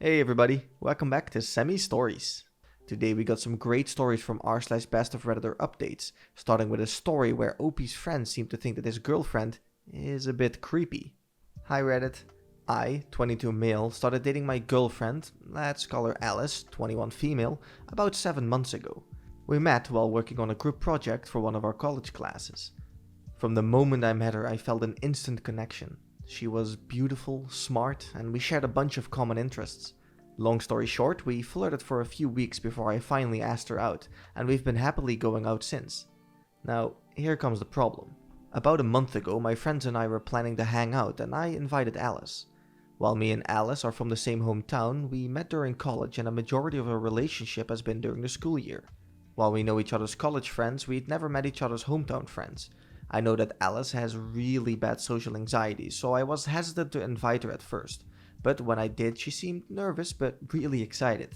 Hey everybody, welcome back to Semi Stories. Today we got some great stories from r/best of Redditor updates, starting with a story where OP's friends seem to think that his girlfriend is a bit creepy. Hi Reddit. I, 22 male, started dating my girlfriend, let's call her Alice, 21 female, about 7 months ago. We met while working on a group project for one of our college classes. From the moment I met her, I felt an instant connection. She was beautiful, smart, and we shared a bunch of common interests. Long story short, we flirted for a few weeks before I finally asked her out, and we've been happily going out since. Now, here comes the problem. About a month ago, my friends and I were planning to hang out, and I invited Alice. While me and Alice are from the same hometown, we met during college, and a majority of our relationship has been during the school year. While we know each other's college friends, we'd never met each other's hometown friends. I know that Alice has really bad social anxiety, so I was hesitant to invite her at first. But when I did, she seemed nervous but really excited.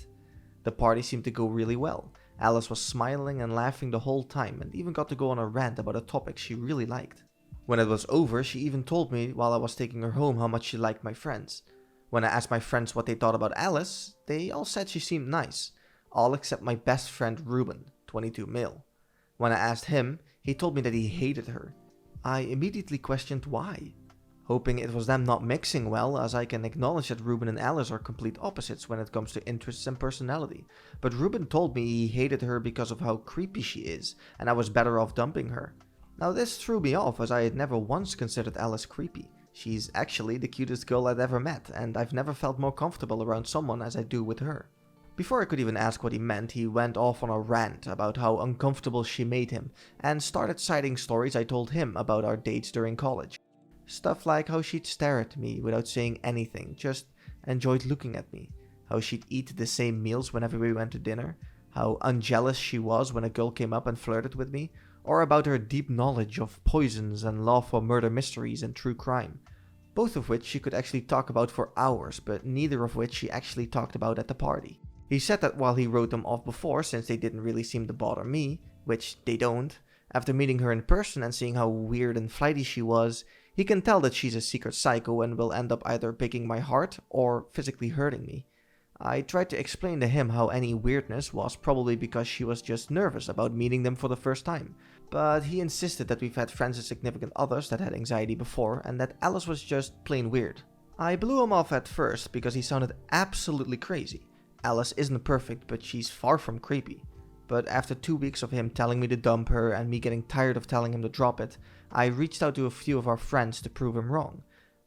The party seemed to go really well. Alice was smiling and laughing the whole time and even got to go on a rant about a topic she really liked. When it was over, she even told me while I was taking her home how much she liked my friends. When I asked my friends what they thought about Alice, they all said she seemed nice. All except my best friend Ruben, 22 male. When I asked him, he told me that he hated her. I immediately questioned why, hoping it was them not mixing well, as I can acknowledge that Ruben and Alice are complete opposites when it comes to interests and personality. But Ruben told me he hated her because of how creepy she is, and I was better off dumping her. Now this threw me off, as I had never once considered Alice creepy. She's actually the cutest girl I'd ever met, and I've never felt more comfortable around someone as I do with her. Before I could even ask what he meant, he went off on a rant about how uncomfortable she made him, and started citing stories I told him about our dates during college. Stuff like how she'd stare at me without saying anything, just enjoyed looking at me, how she'd eat the same meals whenever we went to dinner, how unjealous she was when a girl came up and flirted with me, or about her deep knowledge of poisons and love for murder mysteries and true crime, both of which she could actually talk about for hours, but neither of which she actually talked about at the party. He said that while he wrote them off before, since they didn't really seem to bother me, which they don't, after meeting her in person and seeing how weird and flighty she was, he can tell that she's a secret psycho and will end up either breaking my heart or physically hurting me. I tried to explain to him how any weirdness was probably because she was just nervous about meeting them for the first time, but he insisted that we've had friends and significant others that had anxiety before and that Alice was just plain weird. I blew him off at first because he sounded absolutely crazy. Alice isn't perfect, but she's far from creepy. But after 2 weeks of him telling me to dump her and me getting tired of telling him to drop it, I reached out to a few of our friends to prove him wrong.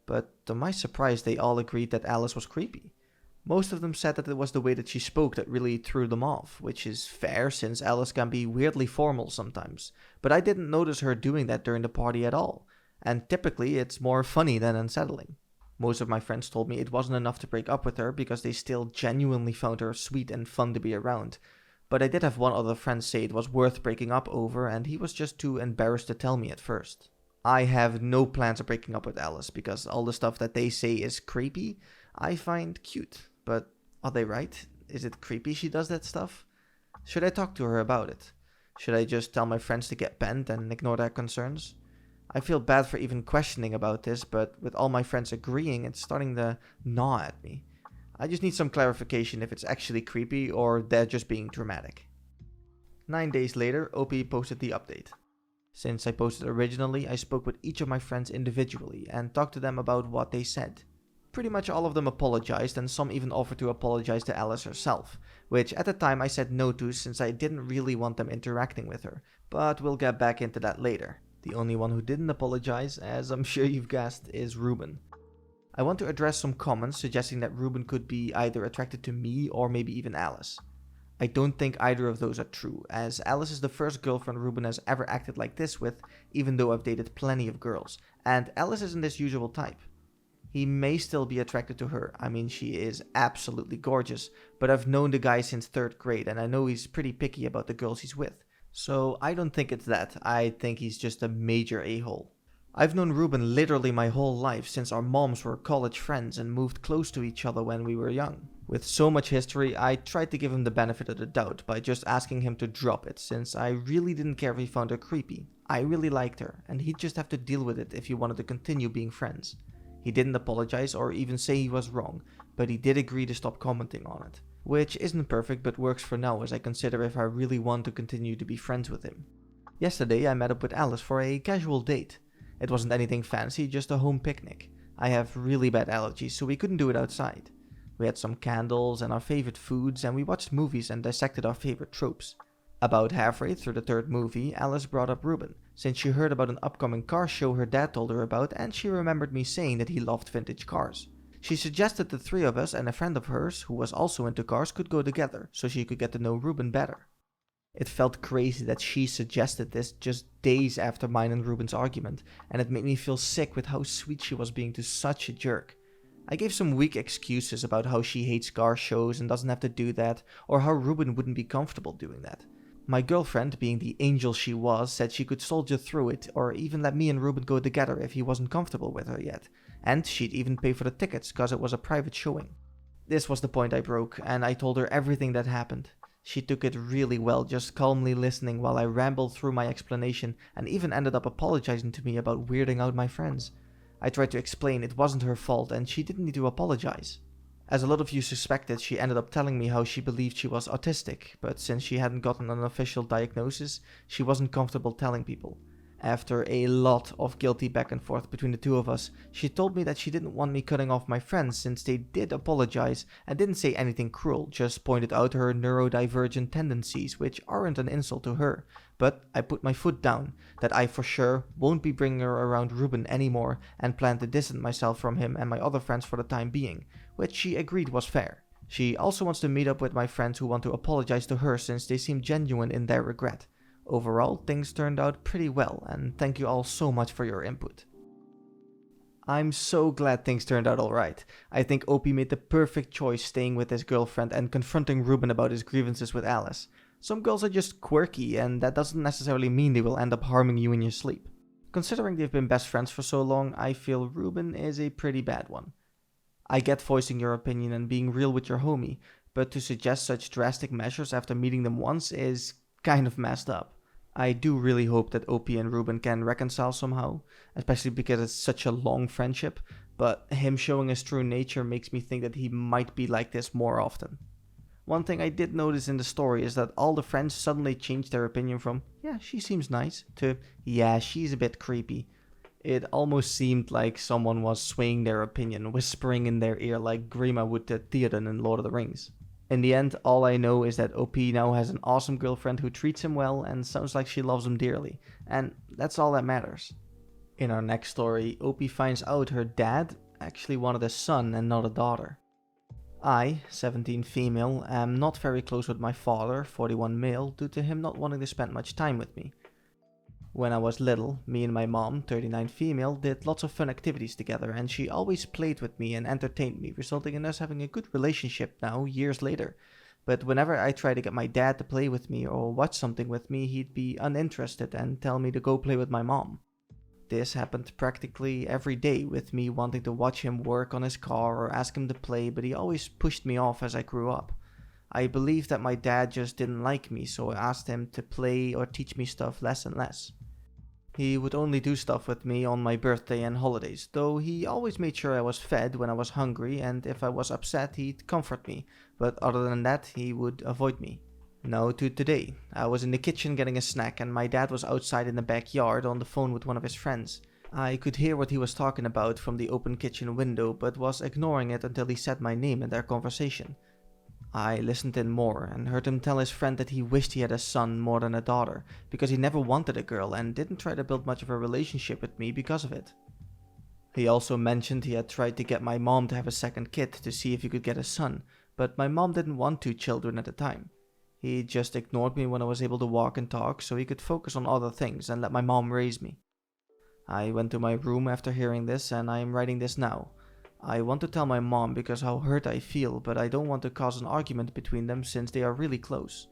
But to my surprise, they all agreed that Alice was creepy. Most of them said that it was the way that she spoke that really threw them off, which is fair since Alice can be weirdly formal sometimes. But I didn't notice her doing that during the party at all, and typically it's more funny than unsettling. Most of my friends told me it wasn't enough to break up with her because they still genuinely found her sweet and fun to be around. But I did have one other friend say it was worth breaking up over, and he was just too embarrassed to tell me at first. I have no plans of breaking up with Alice because all the stuff that they say is creepy, I find cute. But are they right? Is it creepy she does that stuff? Should I talk to her about it? Should I just tell my friends to get bent and ignore their concerns? I feel bad for even questioning about this, but with all my friends agreeing, it's starting to gnaw at me. I just need some clarification if it's actually creepy or they're just being dramatic. 9 days later, OP posted the update. Since I posted originally, I spoke with each of my friends individually and talked to them about what they said. Pretty much all of them apologized, and some even offered to apologize to Alice herself, which at the time I said no to since I didn't really want them interacting with her, but we'll get back into that later. The only one who didn't apologize, as I'm sure you've guessed, is Ruben. I want to address some comments suggesting that Ruben could be either attracted to me or maybe even Alice. I don't think either of those are true, as Alice is the first girlfriend Ruben has ever acted like this with, even though I've dated plenty of girls, and Alice isn't his usual type. He may still be attracted to her, I mean she is absolutely gorgeous, but I've known the guy since 3rd grade and I know he's pretty picky about the girls he's with. So I don't think it's that, I think he's just a major a-hole. I've known Ruben literally my whole life since our moms were college friends and moved close to each other when we were young. With so much history, I tried to give him the benefit of the doubt by just asking him to drop it since I really didn't care if he found her creepy. I really liked her, and he'd just have to deal with it if he wanted to continue being friends. He didn't apologize or even say he was wrong, but he did agree to stop commenting on it. Which isn't perfect but works for now, as I consider if I really want to continue to be friends with him. Yesterday I met up with Alice for a casual date. It wasn't anything fancy, just a home picnic. I have really bad allergies, so we couldn't do it outside. We had some candles and our favorite foods, and we watched movies and dissected our favorite tropes. About halfway through the third movie, Alice brought up Ruben, since she heard about an upcoming car show her dad told her about, and she remembered me saying that he loved vintage cars. She suggested the three of us and a friend of hers, who was also into cars, could go together, so she could get to know Ruben better. It felt crazy that she suggested this just days after mine and Ruben's argument, and it made me feel sick with how sweet she was being to such a jerk. I gave some weak excuses about how she hates car shows and doesn't have to do that, or how Ruben wouldn't be comfortable doing that. My girlfriend, being the angel she was, said she could soldier through it, or even let me and Ruben go together if he wasn't comfortable with her yet, and she'd even pay for the tickets cause it was a private showing. This was the point I broke, and I told her everything that happened. She took it really well, just calmly listening while I rambled through my explanation, and even ended up apologizing to me about weirding out my friends. I tried to explain it wasn't her fault and she didn't need to apologize. As a lot of you suspected, she ended up telling me how she believed she was autistic, but since she hadn't gotten an official diagnosis, she wasn't comfortable telling people. After a lot of guilty back and forth between the two of us, she told me that she didn't want me cutting off my friends since they did apologize and didn't say anything cruel, just pointed out her neurodivergent tendencies, which aren't an insult to her. But I put my foot down, that I for sure won't be bringing her around Ruben anymore and plan to distance myself from him and my other friends for the time being, which she agreed was fair. She also wants to meet up with my friends who want to apologize to her since they seem genuine in their regret. Overall, things turned out pretty well, and thank you all so much for your input. I'm so glad things turned out alright. I think Opie made the perfect choice staying with his girlfriend and confronting Ruben about his grievances with Alice. Some girls are just quirky, and that doesn't necessarily mean they will end up harming you in your sleep. Considering they've been best friends for so long, I feel Ruben is a pretty bad one. I get voicing your opinion and being real with your homie, but to suggest such drastic measures after meeting them once is kind of messed up. I do really hope that Opie and Ruben can reconcile somehow, especially because it's such a long friendship, but him showing his true nature makes me think that he might be like this more often. One thing I did notice in the story is that all the friends suddenly changed their opinion from, yeah, she seems nice, to, yeah, she's a bit creepy. It almost seemed like someone was swaying their opinion, whispering in their ear like Grima would to Theoden in Lord of the Rings. In the end, all I know is that OP now has an awesome girlfriend who treats him well and sounds like she loves him dearly, and that's all that matters. In our next story, OP finds out her dad actually wanted a son and not a daughter. I, 17 female, am not very close with my father, 41 male, due to him not wanting to spend much time with me. When I was little, me and my mom, 39 female, did lots of fun activities together, and she always played with me and entertained me, resulting in us having a good relationship now, years later. But whenever I tried to get my dad to play with me or watch something with me, he'd be uninterested and tell me to go play with my mom. This happened practically every day, with me wanting to watch him work on his car or ask him to play, but he always pushed me off as I grew up. I believed that my dad just didn't like me, so I asked him to play or teach me stuff less and less. He would only do stuff with me on my birthday and holidays, though he always made sure I was fed when I was hungry, and if I was upset he'd comfort me, but other than that he would avoid me. Now to today. I was in the kitchen getting a snack and my dad was outside in the backyard on the phone with one of his friends. I could hear what he was talking about from the open kitchen window, but was ignoring it until he said my name in their conversation. I listened in more and heard him tell his friend that he wished he had a son more than a daughter, because he never wanted a girl and didn't try to build much of a relationship with me because of it. He also mentioned he had tried to get my mom to have a second kid to see if he could get a son, but my mom didn't want 2 children at the time. He just ignored me when I was able to walk and talk so he could focus on other things and let my mom raise me. I went to my room after hearing this and I am writing this now. I want to tell my mom because how hurt I feel, but I don't want to cause an argument between them since they are really close.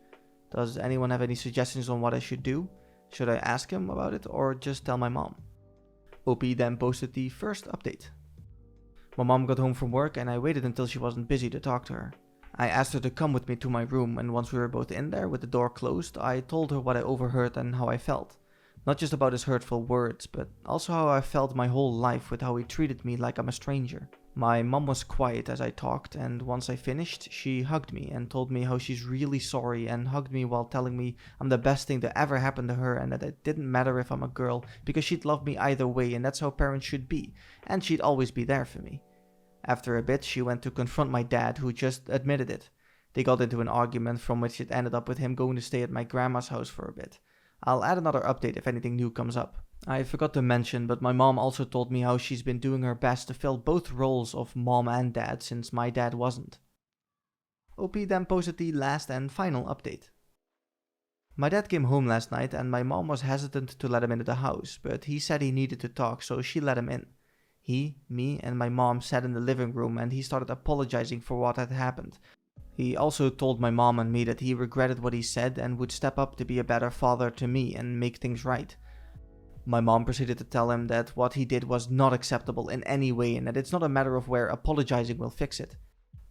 Does anyone have any suggestions on what I should do? Should I ask him about it or just tell my mom? OP then posted the first update. My mom got home from work and I waited until she wasn't busy to talk to her. I asked her to come with me to my room, and once we were both in there with the door closed, I told her what I overheard and how I felt. Not just about his hurtful words, but also how I felt my whole life with how he treated me like I'm a stranger. My mom was quiet as I talked, and once I finished, she hugged me and told me how she's really sorry, and hugged me while telling me I'm the best thing that ever happened to her and that it didn't matter if I'm a girl because she'd love me either way and that's how parents should be, and she'd always be there for me. After a bit, she went to confront my dad, who just admitted it. They got into an argument from which it ended up with him going to stay at my grandma's house for a bit. I'll add another update if anything new comes up. I forgot to mention, but my mom also told me how she's been doing her best to fill both roles of mom and dad since my dad wasn't. OP then posted the last and final update. My dad came home last night and my mom was hesitant to let him into the house, but he said he needed to talk, so she let him in. He, me, and my mom sat in the living room and he started apologizing for what had happened. He also told my mom and me that he regretted what he said and would step up to be a better father to me and make things right. My mom proceeded to tell him that what he did was not acceptable in any way and that it's not a matter of where apologizing will fix it.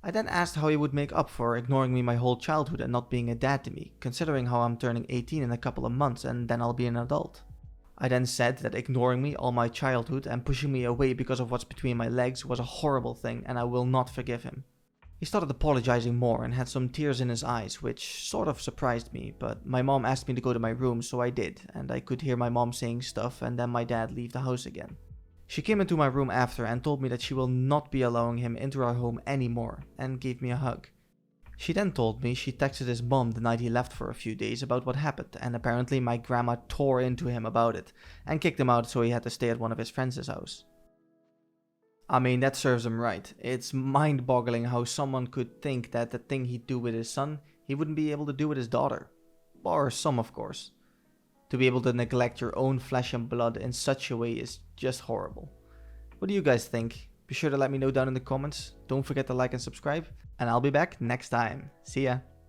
I then asked how he would make up for ignoring me my whole childhood and not being a dad to me, considering how I'm turning 18 in a couple of months and then I'll be an adult. I then said that ignoring me all my childhood and pushing me away because of what's between my legs was a horrible thing and I will not forgive him. He started apologizing more and had some tears in his eyes, which sort of surprised me, but my mom asked me to go to my room, so I did, and I could hear my mom saying stuff and then my dad leave the house again. She came into my room after and told me that she will not be allowing him into our home anymore, and gave me a hug. She then told me she texted his mom the night he left for a few days about what happened, and apparently my grandma tore into him about it, and kicked him out so he had to stay at one of his friends' house. I mean, that serves him right. It's mind-boggling how someone could think that the thing he'd do with his son, he wouldn't be able to do with his daughter. Or some, of course. To be able to neglect your own flesh and blood in such a way is just horrible. What do you guys think? Be sure to let me know down in the comments. Don't forget to like and subscribe. And I'll be back next time. See ya.